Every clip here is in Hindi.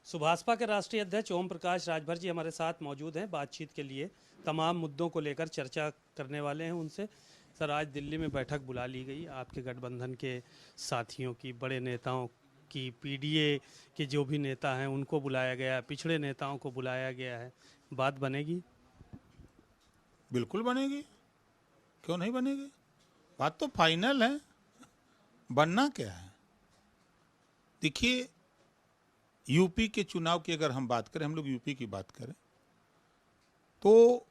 सुभाषपा के राष्ट्रीय अध्यक्ष ओम प्रकाश राजभर जी हमारे साथ मौजूद हैं बातचीत के लिए। तमाम मुद्दों को लेकर चर्चा करने वाले हैं उनसे। सर, आज दिल्ली में बैठक बुला ली गई आपके गठबंधन के साथियों की, बड़े नेताओं की, पीडीए के जो भी नेता हैं उनको बुलाया गया है, पिछड़े नेताओं को बुलाया गया है। बात बनेगी? बिल्कुल बनेगी, क्यों नहीं बनेगी। बात तो फाइनल है, बनना क्या है। देखिए, यूपी के चुनाव की अगर हम बात करें, हम लोग यूपी की बात करें, तो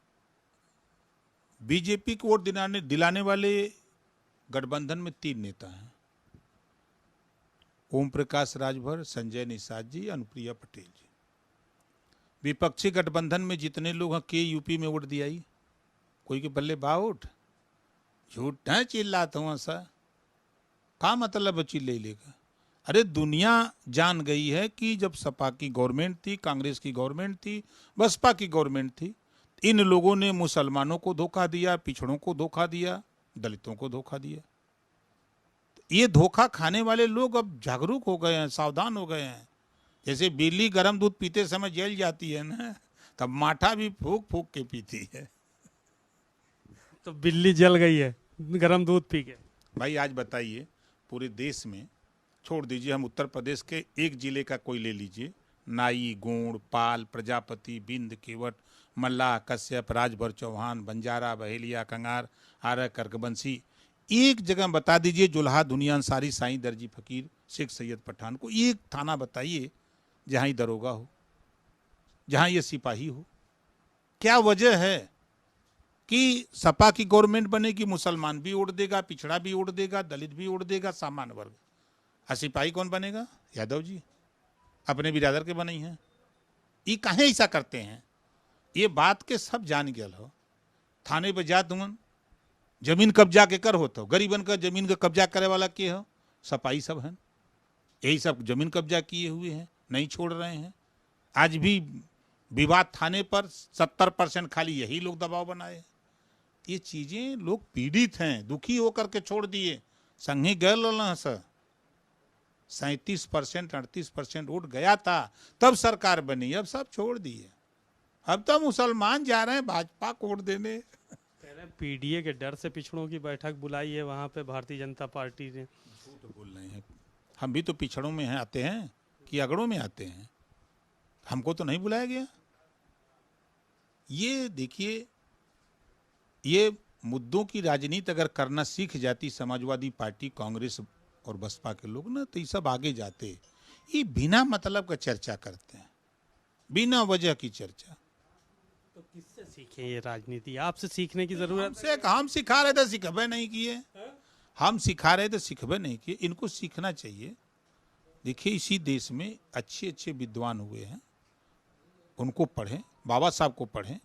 बीजेपी को वोट दिलाने वाले गठबंधन में 3 नेता हैं। ओम प्रकाश राजभर, संजय निषाद जी, अनुप्रिया पटेल जी। विपक्षी गठबंधन में जितने लोग हैं, के यूपी में वोट दिया ही कोई के बल्ले बा वोट। झूठ है, चिल्लाता हूँ सा का मतलब चिल्ले लेगा। अरे दुनिया जान गई है कि जब सपा की गवर्नमेंट थी, कांग्रेस की गवर्नमेंट थी, बसपा की गवर्नमेंट थी, इन लोगों ने मुसलमानों को धोखा दिया, पिछड़ों को धोखा दिया, दलितों को धोखा दिया। ये धोखा खाने वाले लोग अब जागरूक हो गए हैं, सावधान हो गए हैं। जैसे बिल्ली गर्म दूध पीते समय जल जाती है ना, तब माठा भी फूक फूक के पीती है। तो बिल्ली जल गई है गर्म दूध पी के। भाई आज बताइए, पूरे देश में छोड़ दीजिए, हम उत्तर प्रदेश के एक जिले का कोई ले लीजिए, नाई, गोंड, पाल, प्रजापति, बिंद, केवट, मल्लाह, कश्यप, राजभर, चौहान, बंजारा, बहेलिया, कंगार, आर्य, कर्कबंशी, एक जगह बता दीजिए, जुल्हा, दुनिया, अंसारी, साईं, दर्जी, फकीर, शेख सैयद, पठान को एक थाना बताइए जहां ये दरोगा हो, जहां ये सिपाही हो। क्या वजह है कि सपा की गवर्नमेंट बनेगी, मुसलमान भी वोट देगा, पिछड़ा भी वोट देगा, दलित भी वोट देगा, सामान्य वर्ग। सिपाही कौन बनेगा? यादव जी, अपने बिरादर के बने हैं। ये काहे ऐसा करते हैं? ये बात के सब जान गया हो। थाने पर जा तुम जमीन कब्जा के कर होता हो, गरीबन का जमीन का कब्जा करे वाला के हो, सपाई सब हैं। यही सब जमीन कब्जा किए हुए हैं, नहीं छोड़ रहे हैं। आज भी विवाद थाने पर 70% खाली यही लोग दबाव बनाए। ये चीजें लोग पीड़ित हैं, दुखी होकर के छोड़ दिए। संघी गए सर 37% 38% वोट गया था, तब सरकार बनी, अब सब छोड़ दिए। अब तो मुसलमान जा रहे हैं भाजपा को वोट देने। पीडीए के डर से पिछड़ों की बैठक बुलाई है वहां पे भारतीय जनता पार्टी ने। झूठ बोल रहे हैं। हम भी तो पिछड़ों में हैं, आते हैं कि अगड़ों में आते हैं। हमको तो नहीं बुलाया गया। ये देखिए, ये मुद्दों की राजनीति अगर करना सीख जाती समाजवादी पार्टी, कांग्रेस और बसपा के लोग ना, तो ये सब आगे जाते। ये बिना मतलब का चर्चा करते हैं, बिना वजह की चर्चा। तो किससे सीखें ये राजनीति? आपसे सीखने की जरूरत है। हम सिखा रहे थे, सिखबे नहीं किए। हम सिखा रहे थे, सिखबे नहीं किए। इनको सीखना चाहिए। देखिए, इसी देश में अच्छे अच्छे विद्वान हुए हैं, उनको पढ़ें, बाबा साहब को पढ़ें,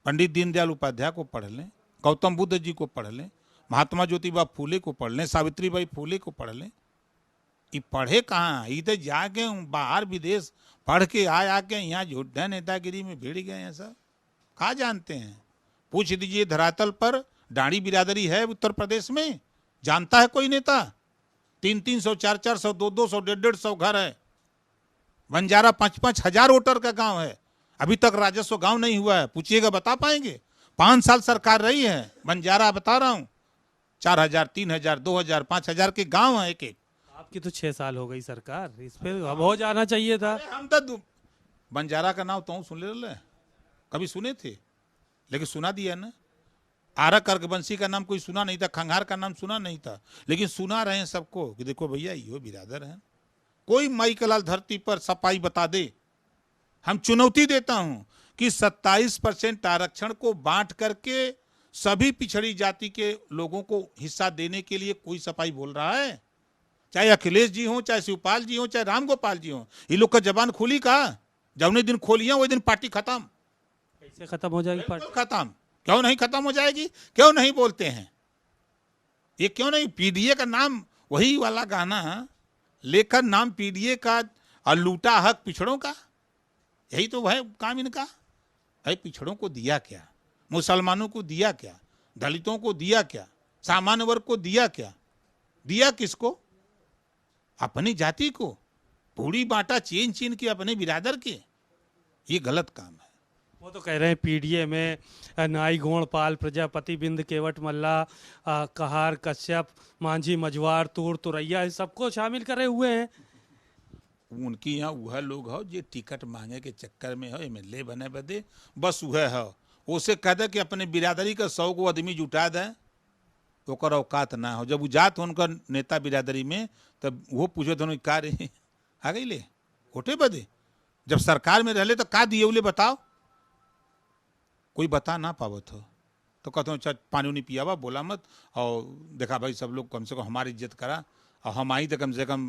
पंडित दीनदयाल उपाध्याय को पढ़ लें, गौतम बुद्ध जी को पढ़ लें, महात्मा ज्योतिबा फूले को पढ़ लें, सावित्रीबाई फूले को पढ़ लें। ये पढ़े कहाँ? इधर जाके बाहर विदेश पढ़ के आके यहाँ झूठा नेतागिरी में भिड़ गए हैं सब। कहाँ जानते हैं? पूछ दीजिए, धरातल पर डाणी बिरादरी है उत्तर प्रदेश में? जानता है कोई नेता? 300-300, 400-400, 200-200, 150-150 घर है। बंजारा 5-5 हजार वोटर का गांव है, अभी तक राजस्व गांव नहीं हुआ है। पूछिएगा, बता पाएंगे? 5 साल सरकार रही है, बंजारा बता रहा हूं, 4000, 3000, 2000, 5000 के गांव है एक एक। आपकी तो 6 साल हो गई सरकार, इस पे अब हो जाना चाहिए था। हम तो बंजारा का नाम तो सुन ले, कभी सुने थे, लेकिन सुना दिया ना। आरा कर्कबंशी का नाम कोई सुना नहीं था, खंगार का नाम सुना नहीं था, लेकिन सुना रहे हैं सबको कि देखो भैया यो बिरादर है। कोई माई कलाल धरती पर सफाई बता दे। हम चुनौती देता हूं कि 27% आरक्षण को बांट करके सभी पिछड़ी जाति के लोगों को हिस्सा देने के लिए कोई सफाई बोल रहा है? चाहे अखिलेश जी हो, चाहे शिवपाल जी हो, चाहे राम गोपाल जी हो, ये लोग का जबान खुली का? जब दिन खोलिया वही दिन पार्टी खत्म। कैसे खत्म हो जाएगी पार्टी? खत्म क्यों नहीं खत्म हो जाएगी? क्यों नहीं बोलते हैं ये? क्यों नहीं? पीडीए का नाम, वही वाला गाना लेकर नाम पीडीए का, और लूटा हक पिछड़ों का। यही तो है काम इनका। अरे पिछड़ों को दिया क्या? मुसलमानों को दिया क्या? दलितों को दिया क्या? सामान्य वर्ग को दिया क्या? दिया किसको? अपनी जाति को। पूरी बांटा चीन चीन के अपने बिरादर के, ये गलत काम है। वो तो कह रहे हैं पीडीए में नाई गोण पाल प्रजापति बिंद केवट मल्ला कहार कश्यप मांझी मझवार तूर तुरैया इस सबको शामिल करे हुए हैं। उनकी यहाँ वह लोग हो जो टिकट मांगे के चक्कर में हो एमएलए बने बदे, बस वह हो। उसे कह दे कि अपने बिरादरी का 100 को आदमी जुटा दे, ओकर औकात ना हो। जब वो जात उनका नेता बिरादरी में, तब वो पूछे तो का रे आ गई ले वोटे बदे, जब सरकार में रहले तो का दिए बोले बताओ, कोई बता ना पावत हो तो कहते हो पानी उनी पियावा बोला मत, और देखा भाई सब लोग कम से कम हमारी इज्जत करा, और हम आई तो कम से कम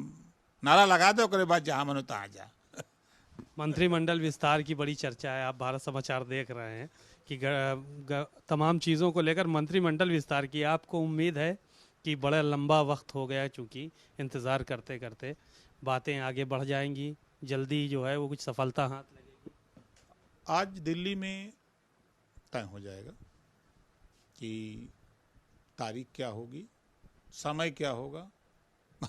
नारा लगा दो, करे बाद जहाँ मनो तो आ जा। मंत्रिमंडल विस्तार की बड़ी चर्चा है, आप भारत समाचार देख रहे हैं कि तमाम चीज़ों को लेकर मंत्रिमंडल विस्तार की आपको उम्मीद है कि बड़ा लंबा वक्त हो गया, चूँकि इंतज़ार करते करते बातें आगे बढ़ जाएंगी, जल्दी जो है वो कुछ सफलता हाथ लगेगी? आज दिल्ली में तय हो जाएगा कि तारीख क्या होगी, समय क्या होगा।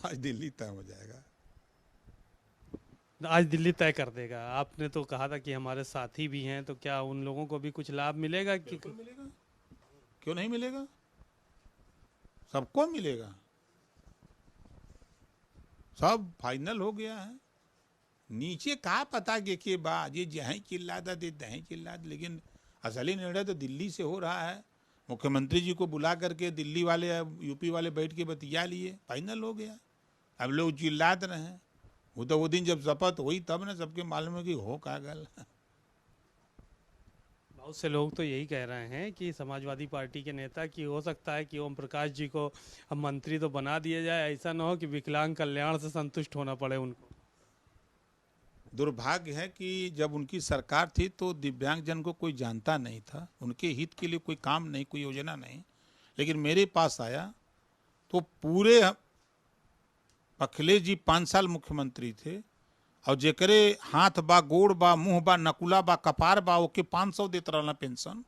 आज दिल्ली तय हो जाएगा। आज दिल्ली तय कर देगा। आपने तो कहा था कि हमारे साथी भी हैं, तो क्या उन लोगों को भी कुछ लाभ मिलेगा कि? बिल्कुल मिलेगा, क्यों नहीं मिलेगा, सबको मिलेगा। सब फाइनल हो गया है। नीचे का पता के बाद ये जहाँ चिल्ला दे तहीं चिल्ला, लेकिन असली निर्णय तो दिल्ली से हो रहा है। मुख्यमंत्री जी को बुला करके दिल्ली वाले यूपी वाले बैठ के बतिया लिए, फाइनल हो गया। अब लोग चिल्लाते रहे, वो तो वो दिन जब शपथ हुई तब ना सबके मालूम है कि हो का गल। बहुत से लोग तो यही कह रहे हैं कि समाजवादी पार्टी के नेता कि हो सकता है कि ओम प्रकाश जी को अब मंत्री तो बना दिया जाए, ऐसा ना हो कि विकलांग कल्याण से संतुष्ट होना पड़े उनको। दुर्भाग्य है कि जब उनकी सरकार थी तो दिव्यांगजन को कोई जानता नहीं था, उनके हित के लिए कोई काम नहीं, कोई योजना नहीं। लेकिन मेरे पास आया तो पूरे अखिलेश जी 5 साल मुख्यमंत्री थे, और जेकरे हाथ बा गोड़ बा मुंह बा नकुला बा कपार बा ओके 500 देते रहना पेंशन,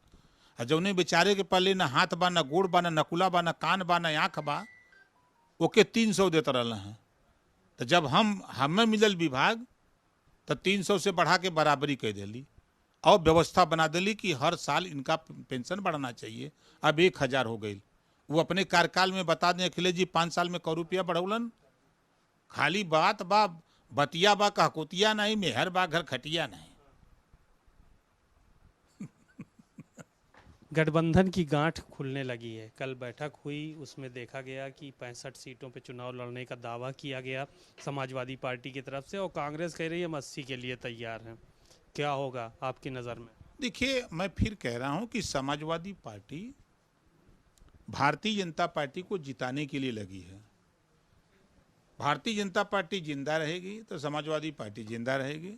और जौने बेचारे के पहले ना हाथ बा ना गोड़ बा ना नकुला बा ना कान बा ना आँख बा ओके 300 देते रहना है। तो जब हमें मिलल विभाग तो 300 से बढ़ा के बराबरी कह दिली, और व्यवस्था बना दिली कि हर साल इनका पेंशन बढ़ाना चाहिए। अब 1000 हो गई। वो अपने कार्यकाल में बता दें अखिलेश जी 5 साल में 100 रुपया बढ़ौलन। खाली बात बा, बतिया बा, कहकुतिया नहीं, मेहर बा, घर खटिया नहीं। गठबंधन की गांठ खुलने लगी है। कल बैठक हुई, उसमें देखा गया कि 65 सीटों पे चुनाव लड़ने का दावा किया गया समाजवादी पार्टी की तरफ से, और कांग्रेस कह रही है हम 80 के लिए तैयार हैं। क्या होगा आपकी नज़र में? देखिए, मैं फिर कह रहा हूं कि समाजवादी पार्टी भारतीय जनता पार्टी को जिताने के लिए लगी है। भारतीय जनता पार्टी जिंदा रहेगी तो समाजवादी पार्टी जिंदा रहेगी।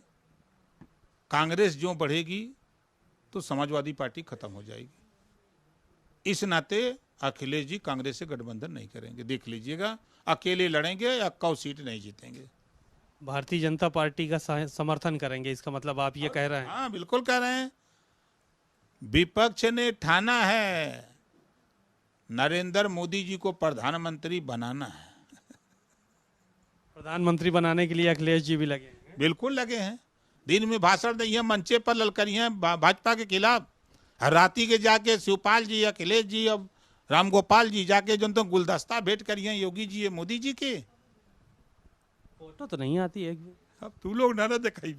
कांग्रेस जो बढ़ेगी तो समाजवादी पार्टी खत्म हो जाएगी। इस नाते अखिलेश जी कांग्रेस से गठबंधन नहीं करेंगे। देख लीजिएगा, अकेले लड़ेंगे या 1 सीट नहीं जीतेंगे। भारतीय जनता पार्टी का समर्थन करेंगे, इसका मतलब आप ये कह रहे हैं? हाँ, बिल्कुल कह रहे हैं। विपक्ष ने ठाना है नरेंद्र मोदी जी को प्रधानमंत्री बनाना है। प्रधानमंत्री बनाने के लिए अखिलेश जी भी लगे हैं? बिल्कुल लगे हैं। दिन में भाषण दिए, मंचे पर ललकरिए भाजपा के खिलाफ, राती के जाके शिवपाल जी, अखिलेश जी, अब रामगोपाल जी जाके जो तो गुलदस्ता भेंट करिए योगी जी मोदी जी के। फोटो तो नहीं आती है। अब तू लोग ना दिखाई।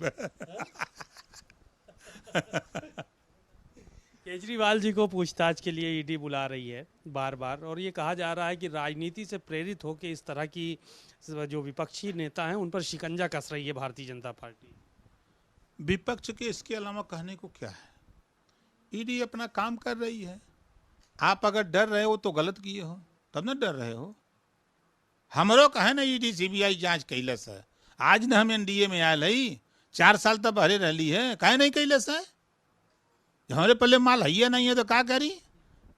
केजरीवाल जी को पूछताछ के लिए ईडी बुला रही है बार बार, और ये कहा जा रहा है कि राजनीति से प्रेरित होकर इस तरह की जो विपक्षी नेता हैं उन पर शिकंजा कस रही है भारतीय जनता पार्टी। विपक्ष के इसके अलावा कहने को क्या है? ईडी अपना काम कर रही है। आप अगर डर रहे हो तो गलत किए हो, तब ना डर रहे हो। हमरो कहे ना ईडी सीबीआई जांच कैलस है। आज न हम एनडीए में आयल है, 4 साल तक भरे रही है, कहे नहीं कैलस है। हमारे पहले माल है नहीं है तो का करी?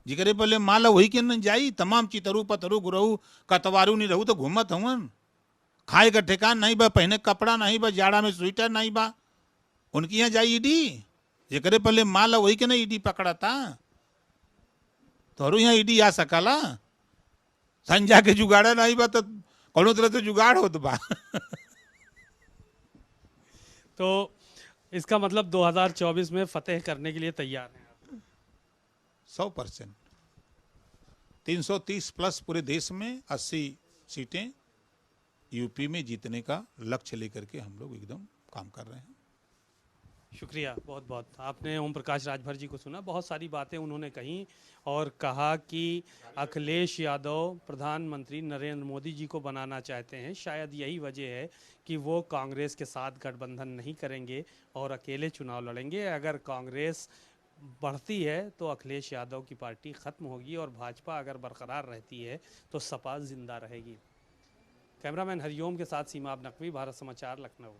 जिकरे पहले माल है वही के न जाई। तमाम चितरू पतरू गुरऊ कतवारू नहीं रहू तो घूमत हवन। खाए का ठिकान नहीं बा, पहने कपड़ा नहीं बा, जाड़ा में स्वेटर नहीं बा, उनकी यहाँ जाई ईडी। जिकरे पहले माल है वही के ना ईडी पकड़ा था। तो यहाँ ईडी आ सकला। संजा के जुगाड़ा नहीं बा तो कोनो तरह से जुगाड़ होत बा। तो इसका मतलब 2024 में फतेह करने के लिए तैयार हैं आप? 100%। 330 प्लस पूरे देश में, 80 सीटें यूपी में जीतने का लक्ष्य लेकर के हम लोग एकदम काम कर रहे हैं। शुक्रिया बहुत बहुत। आपने ओम प्रकाश राजभर जी को सुना, बहुत सारी बातें उन्होंने कही और कहा कि अखिलेश यादव प्रधानमंत्री नरेंद्र मोदी जी को बनाना चाहते हैं। शायद यही वजह है कि वो कांग्रेस के साथ गठबंधन नहीं करेंगे और अकेले चुनाव लड़ेंगे। अगर कांग्रेस बढ़ती है तो अखिलेश यादव की पार्टी ख़त्म होगी और भाजपा अगर बरकरार रहती है तो सपा जिंदा रहेगी। कैमरामैन हरिओम के साथ सीमा नकवी, भारत समाचार, लखनऊ।